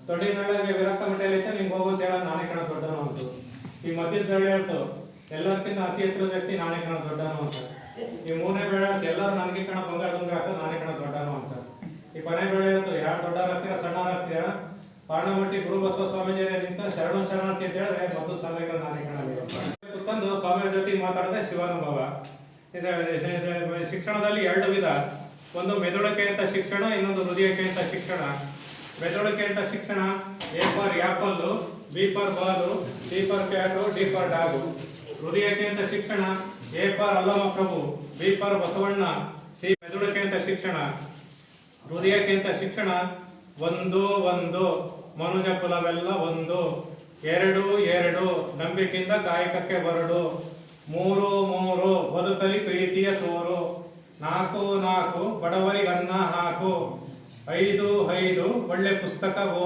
ತೊಡಿನೊಳಗೆ ವಿರಕ್ತ ಮಟ್ಟೈತೆ ನಿಂಗೆ ಹೋಗೋದು ಹೇಳ ನಾನೇ ಕಣ ದೊಡ್ಡನು ಅಂತ. ಈ ಮಧ್ಯದ ಬೆಳೆ ಹೇಳ್ತು ಎಲ್ಲರಿಗಿಂತ ಅತಿ ಎತ್ತರದ ವ್ಯಕ್ತಿ ನಾನೇ ಕಣ ದೊಡ್ಡನು ಅಂತ. ಈ ಮೂರನೇ ಬೆಳೆ ಹೇಳ್ತು ಎಲ್ಲರೂ ನನಗೆ ಕಣ ಬಂಗಾರ ದುಂಗ ಹಾಕೋದು ನಾನೇ ಕಣ ದೊಡ್ಡನು ಅಂತ. ಈ ಕೊನೆ ಬೆಳೆ ಹೇಳ್ತು ಯಾರು ದೊಡ್ಡರಾಗ್ತೀರ ಸಣ್ಣರಾಗ್ತೀರ ಪಾಣಮಟ್ಟಿ ಗುರು ಬಸವ ಸ್ವಾಮೀಜಿ ನಿಂತ ಶರಣ ಶರಣಾರ್ಥಿ ಅಂತ ಹೇಳಿದ್ರೆ ಮತ್ತು ಸ್ವಾಮಿಗಳು ನಾನೇ ಕಣ ಕುತ್ಕೊಂಡು ಸ್ವಾಮಿಯ ಜೊತೆಗೆ ಮಾತಾಡದೆ ಶಿವಾನುಭವ. ಶಿಕ್ಷಣದಲ್ಲಿ ಎರಡು ವಿಧ, ಒಂದು ಮೆದುಳಿಕೆ ಅಂತ ಶಿಕ್ಷಣ, ಇನ್ನೊಂದು ಹೃದಯಕ್ಕೆ ಅಂತ ಶಿಕ್ಷಣ. ಮೆದುಳಿಕೆ ಅಂತ ಶಿಕ್ಷಣ A for apple, B for ball, C for cat, D for dog. ಹೃದಯಕ್ಕೆ ಅಂತ ಶಿಕ್ಷಣ A for Allama Prabhu, B for Basavanna, C ಮೆದುಳಿಕೆ ಅಂತ ಶಿಕ್ಷಣ. ಹೃದಯಕ್ಕೆ ಅಂತ ಶಿಕ್ಷಣ ಒಂದು ಒಂದು ಮನುಜ ಕುಲವೆಲ್ಲ ಒಂದು, ಎರಡು ಎರಡು ನಂಬಿಕೆಯಿಂದ ಕಾಯಕಕ್ಕೆ ಬರಡು, ಮೂರು ಮೂರು ಬದುಕಲಿ ಪ್ರೀತಿಯ ತೋರು, ನಾಲ್ಕು ನಾಲ್ಕು ಬಡವರಿಗನ್ನ ಹಾಕು, ಐದು ಐದು ಒಳ್ಳೆ ಪುಸ್ತಕ ಓದು.